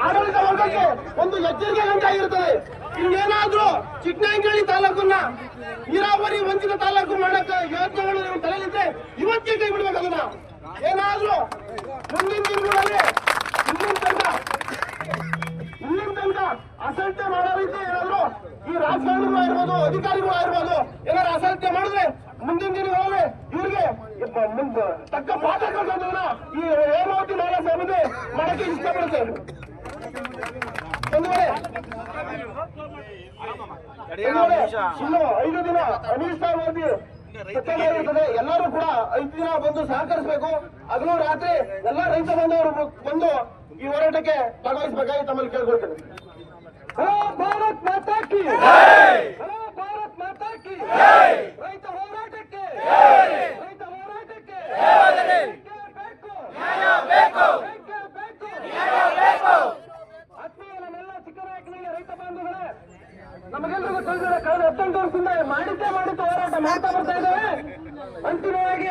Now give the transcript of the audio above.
ಆಡಳಿತ ವರ್ಗಕ್ಕೆ ಒಂದು ಎಚ್ಚರಿಕೆ ಗಂಟೆ ಆಗಿರುತ್ತದೆ. ಇನ್ನೇನಾದ್ರೂ ಚಿಕ್ಕನಾಯಕನಹಳ್ಳಿ ತಾಲೂಕನ್ನ ನೀರಾವರಿ ವಂಚಿತ ತಾಲೂಕು ಮಾಡಕ್ಕೆ ಯೋಚನೆಗಳು ನೀವು ತಲೆಯಲ್ಲಿದ್ರೆ ಇವತ್ತೇ ಕೈ ಬಿಡ್ಬೇಕು. ಅದನ್ನ ಏನಾದ್ರೂ ಮುಂದಿನ ದಿನಗಳಲ್ಲಿ ಇಲ್ಲಿನ ತನಕ ಅಸಡ್ಡೆ ಮಾಡೋ ರೀತಿ ಏನಾದ್ರು ಈ ರಾಜಕಾರಣಿಗಳು ಆಗಿರ್ಬೋದು, ಅಧಿಕಾರಿಗಳು ಆಗಿರ್ಬೋದು, ಏನಾದ್ರು ಅಸಡ್ಡೆ ಮಾಡಿದ್ರೆ ಮುಂದಿನ ದಿನಗಳಲ್ಲಿ ಇವ್ರಿಗೆ ತಕ್ಕ ಪಾಠ ಕಲಿಸೋದನ್ನ ಈ ಹೇಮಾವತಿ ಮಹಿಳಾ ಸಮಿತಿ ಮಾಡಕ್ಕೆ ಇಷ್ಟಪಡುತ್ತೆ. ಒಂದು ವೇಳೆ ಇನ್ನು 5 ದಿನ ಅನಿಶ್ಚಿತವಾಗಿ ಇರ್ತದೆ. ಎಲ್ಲರೂ ಕೂಡ 5 ದಿನ ಬಂದು ಸಹಕರಿಸಬೇಕು. ಹಗಲು ರಾತ್ರಿ ಎಲ್ಲ ರೈತ ಬಂದವರು ಬಂದು ಈ ಹೋರಾಟಕ್ಕೆ ಭಾಗವಹಿಸಬೇಕಾಗಿ ತಮ್ಮಲ್ಲಿ ಕೇಳ್ಕೊಳ್ತೇನೆ. ಭಾರತ್ ಮಾತಾ ಕಿ ಭಾರತ್ ಮಾತಾ ಕಿ ರೈತ ಹೋರಾಟಕ್ಕೆ ಆತ್ಮೀಯ ನಮ್ಮೆಲ್ಲ ಚಿಕ್ಕನಾಯಕನಿಗೆ ರೈತ ಬಾಂಧವರೇ, ನಮಗೆಲ್ಲರಿಗೂ ತಿಳಿದಿದೆ ಕಳೆದ 18 ವರ್ಷದಿಂದ ಮಾಡಿದ್ದೇ ಹೋರಾಟ ಮಾಡ್ತಾ ಬರ್ತಾ ಇದ್ದೇವೆ. ಅಂತಿಮವಾಗಿ